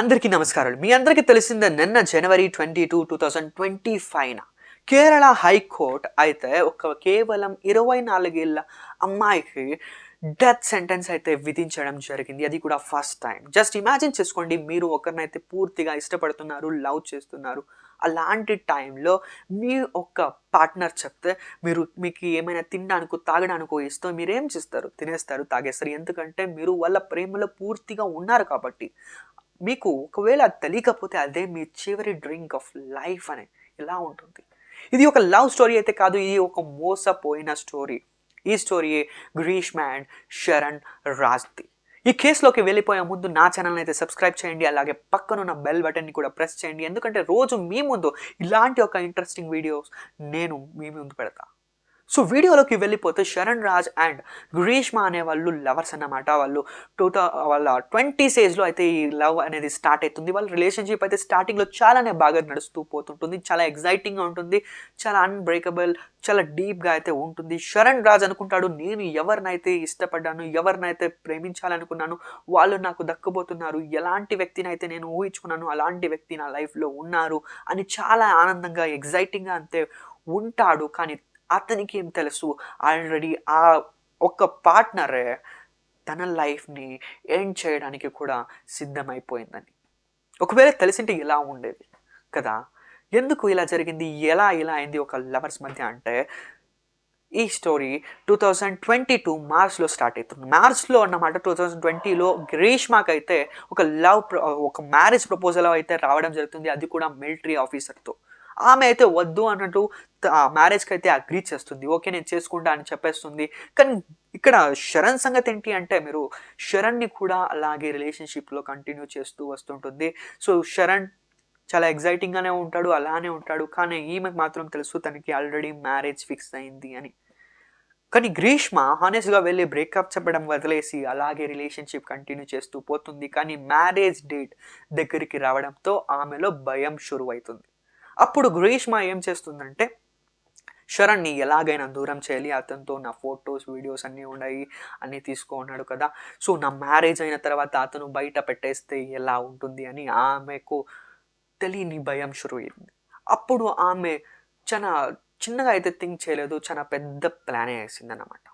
అందరికీ నమస్కారాలు. మీ అందరికీ తెలిసిందే నిన్న జనవరి 22, 2025న కేరళ హైకోర్ట్ అయితే కేవలం 24 ఏళ్ల అమ్మాయికి డెత్ సెంటెన్స్ అయితే విధించడం జరిగింది. అది కూడా ఫస్ట్ టైం. జస్ట్ ఇమాజిన్ చేసుకోండి, మీరు ఒకరినైతే పూర్తిగా ఇష్టపడుతున్నారు, లవ్ చేస్తున్నారు. అలాంటి టైంలో మీ పార్ట్నర్ చెప్తే మీకు ఏమైనా తినడానికో, తాగడానికో ఇస్తే మీరేం చేస్తారు? తినేస్తారు, తాగేస్తారు. ఎందుకంటే మీరు వాళ్ళ ప్రేమలో పూర్తిగా ఉన్నారు కాబట్టి. మీకు ఒకవేళ అది తెలియకపోతే అదే మీ చివరి డ్రింక్ ఆఫ్ లైఫ్ అని ఎలా ఉంటుంది. ఇది ఒక లవ్ స్టోరీ అయితే కాదు, ఇది ఒక మోసపోయిన స్టోరీ. ఈ స్టోరీయే గ్రీష్మ అండ్ శరణ్ రాజ్ది. ఈ కేసులోకి వెళ్ళిపోయే ముందు నా ఛానల్ని అయితే సబ్స్క్రైబ్ చేయండి, అలాగే పక్కనున్న బెల్ బటన్ని కూడా ప్రెస్ చేయండి. ఎందుకంటే రోజు మీ ముందు ఇలాంటి ఒక ఇంట్రెస్టింగ్ వీడియోస్ నేను మీ ముందు పెడతా. సో వీడియోలోకి వెళ్ళిపోతే శరణ్ రాజ్ అండ్ గ్రీష్మ అనే వాళ్ళు లవర్స్ అన్నమాట. వాళ్ళ 20s ఏజ్లో అయితే ఈ లవ్ అనేది స్టార్ట్ అవుతుంది. వాళ్ళ రిలేషన్షిప్ అయితే స్టార్టింగ్లో చాలానే బాగా నడుస్తూ పోతుంటుంది. చాలా ఎగ్జైటింగ్గా ఉంటుంది, చాలా అన్బ్రేకబుల్, చాలా డీప్గా అయితే ఉంటుంది. శరణ్ రాజ్ అనుకుంటాడు, నేను ఎవరినైతే ఇష్టపడ్డాను, ఎవరినైతే ప్రేమించాలనుకున్నాను, వాళ్ళు నాకు దక్కబోతున్నారు, ఎలాంటి వ్యక్తిని అయితే నేను ఊహించుకున్నాను అలాంటి వ్యక్తి నా లైఫ్లో ఉన్నారు అని చాలా ఆనందంగా, ఎగ్జైటింగ్గా అంతే ఉంటాడు. కానీ అతనికి ఏం తెలుసు, ఆల్రెడీ ఆ ఒక్క పార్ట్నరే తన లైఫ్ని ఎండ్ చేయడానికి కూడా సిద్ధమైపోయిందని. ఒకవేళ తెలిసింటే ఎలా ఉండేది కదా. ఎందుకు ఇలా జరిగింది, ఎలా అయింది ఒక లవర్స్ మధ్య అంటే, ఈ స్టోరీ 2022 మార్చ్లో స్టార్ట్ అవుతుంది. మార్చ్లో అన్నమాట. 2020లో గ్రీష్మకైతే ఒక మ్యారేజ్ ప్రపోజల్ అయితే రావడం జరుగుతుంది. అది కూడా మిలిటరీ ఆఫీసర్తో. ఆమె అయితే వద్దు అన్నట్టు మ్యారేజ్కి అయితే అగ్రీ చేస్తుంది. ఓకే, నేను చేసుకుంటా అని చెప్పేస్తుంది. కానీ ఇక్కడ శరణ్ సంగతి ఏంటి అంటే, మీరు శరణ్ని కూడా అలాగే రిలేషన్షిప్లో కంటిన్యూ చేస్తూ వస్తుంటుంది. సో శరణ్ చాలా ఎగ్జైటింగ్గానే ఉంటాడు, అలానే ఉంటాడు. కానీ ఈమెకు మాత్రం తెలుసు తనకి ఆల్రెడీ మ్యారేజ్ ఫిక్స్ అయింది అని. కానీ గ్రీష్మ హానెస్ట్గా వెళ్ళి బ్రేకప్ చెప్పడం వదిలేసి అలాగే రిలేషన్షిప్ కంటిన్యూ చేస్తూ పోతుంది. కానీ మ్యారేజ్ డేట్ దగ్గరికి రావడంతో ఆమెలో భయం షురువవుతుంది. అప్పుడు గ్రీష్మ ఏం చేస్తుందంటే, శరణ్ని ఎలాగైనా దూరం చేయాలి, అతనితో నా ఫొటోస్, వీడియోస్ అన్నీ ఉన్నాయి, అన్నీ ఉన్నాడు కదా. సో నా మ్యారేజ్ అయిన తర్వాత అతను బయట పెట్టేస్తే ఎలా ఉంటుంది అని ఆమెకు తెలియని భయం షురు అయింది. అప్పుడు ఆమె చాలా చిన్నగా అయితే థింక్ చేయలేదు, చాలా పెద్ద ప్లానే వేసిందన్నమాట.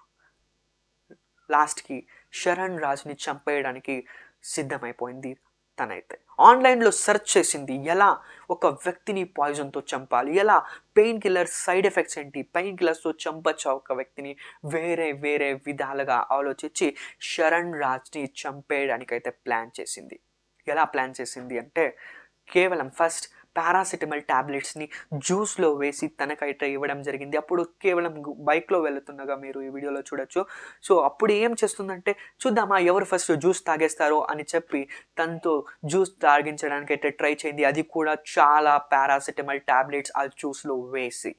లాస్ట్కి శరణ్ రాజ్ని చంపేయడానికి సిద్ధమైపోయింది. తనైతే ఆన్లైన్లో సెర్చ్ చేసింది, ఎలా ఒక వ్యక్తిని పాయిజన్తో చంపాలి, ఎలా పెయిన్ కిల్లర్ సైడ్ ఎఫెక్ట్స్ ఏంటి, పెయిన్ కిల్లర్స్తో చంపచ్చా ఒక వ్యక్తిని, వేరే వేరే విధాలుగా ఆలోచించి శరణ్ రాజ్ని చంపేయడానికైతే ప్లాన్ చేసింది. ఎలా ప్లాన్ చేసింది అంటే, కేవలం ఫస్ట్ పారాసిటమాల్ ట్యాబ్లెట్స్ని జ్యూస్లో వేసి తనకైతే ఇవ్వడం జరిగింది. అప్పుడు కేవలం బైక్లో వెళుతుండగా మీరు ఈ వీడియోలో చూడొచ్చు. సో అప్పుడు ఏం చేస్తుందంటే, చూద్దామా ఎవరు ఫస్ట్ జ్యూస్ తాగేస్తారో అని చెప్పి తనతో జ్యూస్ తాగించడానికి అయితే ట్రై చేయింది. అది కూడా చాలా పారాసిటమాల్ ట్యాబ్లెట్స్ ఆ జ్యూస్లో వేసి.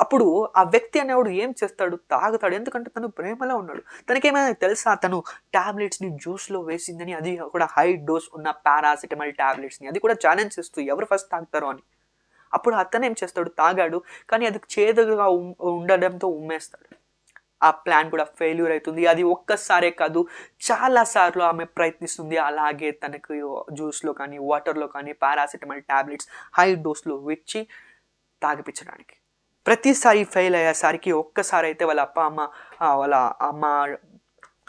అప్పుడు ఆ వ్యక్తి అనేవాడు ఏం చేస్తాడు, తాగుతాడు. ఎందుకంటే తను ప్రేమలో ఉన్నాడు. తనకేమైనా తెలుసా తను ట్యాబ్లెట్స్ని జ్యూస్లో వేసిందని, అది కూడా హై డోస్ ఉన్న పారాసిటమాల్ ట్యాబ్లెట్స్ని, అది కూడా ఛాలెంజ్ చేస్తూ ఎవరు ఫస్ట్ తాగుతారో అని. అప్పుడు అతను ఏం చేస్తాడు, తాగాడు. కానీ అది చేదుగా ఉండడంతో ఉమ్మేస్తాడు. ఆ ప్లాన్ కూడా ఫెయిల్యూర్ అవుతుంది. అది ఒక్కసారే కాదు, చాలాసార్లు ఆమె ప్రయత్నిస్తుంది అలాగే తనకు జ్యూస్లో కానీ వాటర్లో కానీ పారాసిటమాల్ ట్యాబ్లెట్స్ హై డోస్లో ఇచ్చి తాగిపించడానికి. ప్రతిసారి ఫెయిల్ అయ్యేసరికి ఒక్కసారి అయితే వాళ్ళ అమ్మ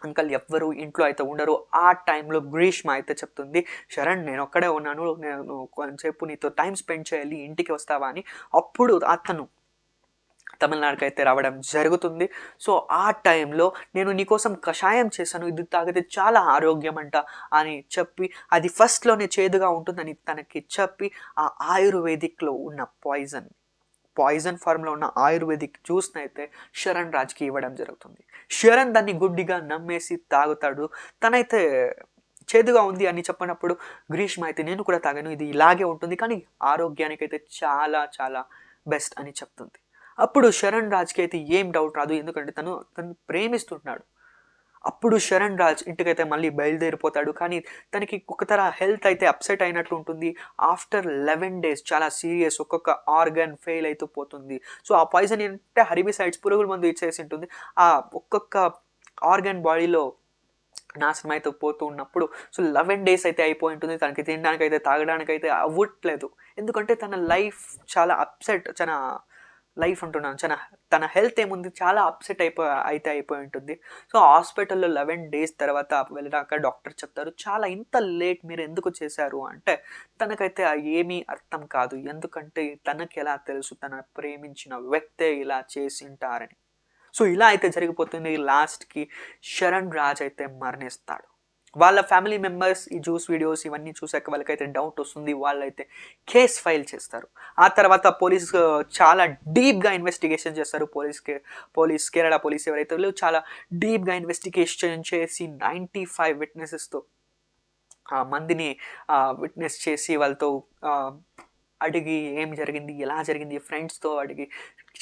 అంకల్ ఎవ్వరు ఇంట్లో అయితే ఉండరు. ఆ టైంలో గ్రీష్మ అయితే చెప్తుంది, శరణ్ నేను ఒక్కడే ఉన్నాను, నేను కొంచెంసేపు నీతో టైం స్పెండ్ చేయాలి, ఇంటికి వస్తావా అని. అప్పుడు అతను తమిళనాడుకి అయితే రావడం జరుగుతుంది. సో ఆ టైంలో నేను నీకోసం కషాయం చేశాను, ఇది తాగితే చాలా ఆరోగ్యం అంట అని చెప్పి, అది ఫస్ట్లోనే చేదుగా ఉంటుందని తనకి చెప్పి, ఆ ఆయుర్వేదిక్లో ఉన్న పాయిజన్ ఫార్మ్లో ఉన్న ఆయుర్వేదిక్ జ్యూస్ని అయితే శరణ్ రాజ్కి ఇవ్వడం జరుగుతుంది. శరణ్ దాన్ని గుడ్డిగా నమ్మేసి తాగుతాడు. తనైతే చేదుగా ఉంది అని చెప్పినప్పుడు గ్రీష్మ అయితే నేను కూడా తాగాను, ఇది ఇలాగే ఉంటుంది, కానీ ఆరోగ్యానికి అయితే చాలా చాలా బెస్ట్ అని చెప్తుంది. అప్పుడు శరణ్ రాజ్కి అయితే ఏం డౌట్ రాదు, ఎందుకంటే తను ప్రేమిస్తున్నాడు. అప్పుడు శరణ్ రాజ్ ఇంటికైతే మళ్ళీ బయలుదేరిపోతాడు. కానీ తనకి ఒక హెల్త్ అయితే అప్సెట్ అయినట్టు ఉంటుంది. ఆఫ్టర్ 11 days చాలా సీరియస్, ఒక్కొక్క ఆర్గన్ ఫెయిల్ అవుతూ పోతుంది. సో ఆ పాయిజన్ ఏంటంటే హెర్బిసైడ్స్, పురుగుల మందు ఇచ్చేసి ఉంటుంది. ఆ ఒక్కొక్క ఆర్గన్ బాడీలో నాశనం అయితే పోతూ ఉన్నప్పుడు సో 11 డేస్ అయితే అయిపోయి ఉంటుంది. తనకి తినడానికైతే తాగడానికైతే అవ్వట్లేదు. ఎందుకంటే తన లైఫ్ చాలా అప్సెట్, చాలా లైఫ్ అంటున్నాను, చాలా తన హెల్త్ ఏముంది చాలా అప్సెట్ అయిపోయి ఉంటుంది. సో హాస్పిటల్లో 11 డేస్ తర్వాత వెళ్ళాక డాక్టర్ చెప్తారు, చాలా ఇంత లేట్ మీరు ఎందుకు చేశారు అంటే తనకైతే ఏమీ అర్థం కాదు. ఎందుకంటే తనకి ఎలా తెలుసు తన ప్రేమించిన వ్యక్తే ఇలా చేసింటారని. సో ఇలా అయితే జరిగిపోతుంది. లాస్ట్కి శరణ్ రాజ్ అయితే మరణిస్తాడు. వాళ్ళ ఫ్యామిలీ మెంబర్స్ ఈ జ్యూస్ వీడియోస్ ఇవన్నీ చూసాక వాళ్ళకైతే డౌట్ వస్తుంది. వాళ్ళైతే కేస్ ఫైల్ చేస్తారు. ఆ తర్వాత పోలీస్ చాలా డీప్గా ఇన్వెస్టిగేషన్ చేస్తారు. కేరళ పోలీస్ ఎవరైతే చాలా డీప్గా ఇన్వెస్టిగేషన్ చేసి 95 విట్నెసెస్తో మందిని విట్నెస్ చేసి వాళ్ళతో అడిగి ఏం జరిగింది, ఎలా జరిగింది, ఫ్రెండ్స్తో అడిగి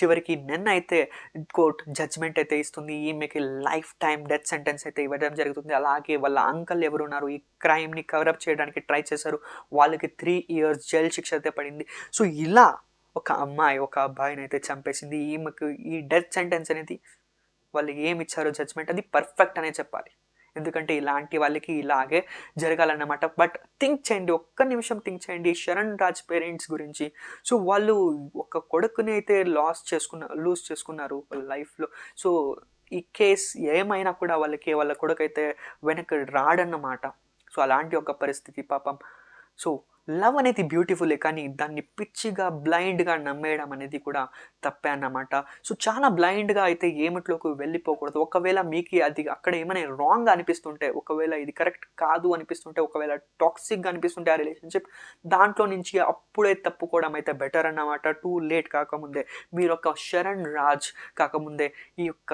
చివరికి నిన్న అయితే కోర్ట్ జడ్జ్మెంట్ అయితే ఇస్తుంది. ఈమెకి లైఫ్ టైం డెత్ సెంటెన్స్ అయితే ఇవ్వడం జరుగుతుంది. అలాగే వాళ్ళ అంకల్ ఎవరున్నారు ఈ క్రైమ్ని కవరప్ చేయడానికి ట్రై చేశారు, వాళ్ళకి 3 years జైలు శిక్ష అయితే పడింది. సో ఇలా ఒక అమ్మాయి ఒక అబ్బాయిని అయితే చంపేసింది. ఈమెకు ఈ డెత్ సెంటెన్స్ అనేది వాళ్ళు ఏమి ఇచ్చారో జడ్జ్మెంట్ అది పర్ఫెక్ట్ అనే చెప్పాలి. ఎందుకంటే ఇలాంటి వాళ్ళకి ఇలాగే జరగాలన్నమాట. బట్ థింక్ చేయండి, ఒక్క నిమిషం థింక్ చేయండి శరణ్ రాజ్ పేరెంట్స్ గురించి. సో వాళ్ళు ఒక కొడుకుని అయితే లూజ్ చేసుకున్నారు వాళ్ళ లైఫ్లో. సో ఈ కేస్ ఏమైనా కూడా వాళ్ళ కొడుకు అయితే వెనక్కి రాడన్నమాట. సో అలాంటి ఒక పరిస్థితి పాపం. సో లవ్ అనేది బ్యూటిఫుల్లే, కానీ దాన్ని పిచ్చిగా బ్లైండ్గా నమ్మేయడం అనేది కూడా తప్పే అన్నమాట. సో చాలా బ్లైండ్గా అయితే ఏమిట్లోకి వెళ్ళిపోకూడదు. ఒకవేళ మీకు అది అక్కడ ఏమైనా రాంగ్ అనిపిస్తుంటే, ఒకవేళ ఇది కరెక్ట్ కాదు అనిపిస్తుంటే, ఒకవేళ టాక్సిక్గా అనిపిస్తుంటే ఆ రిలేషన్షిప్, దాంట్లో నుంచి అప్పుడే తప్పుకోవడం అయితే బెటర్ అన్నమాట. టూ లేట్ కాకముందే, మీరు ఒక శరణ్ రాజ్ కాకముందే ఈ యొక్క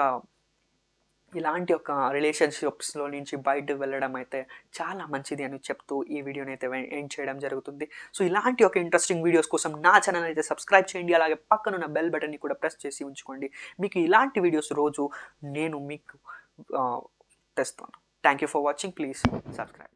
ఇలాంటి ఒక రిలేషన్షిప్స్లో నుంచి బయటకు వెళ్ళడం అయితే చాలా మంచిది అని చెప్తూ ఈ వీడియోని అయితే ఎండ్ చేయడం జరుగుతుంది. సో ఇలాంటి ఒక ఇంట్రెస్టింగ్ వీడియోస్ కోసం నా ఛానల్ అయితే సబ్స్క్రైబ్ చేయండి. అలాగే పక్కనున్న బెల్ బటన్ని కూడా ప్రెస్ చేసి ఉంచుకోండి. మీకు ఇలాంటి వీడియోస్ రోజు నేను మీకు తెస్తాను. Thank you for watching. Please subscribe.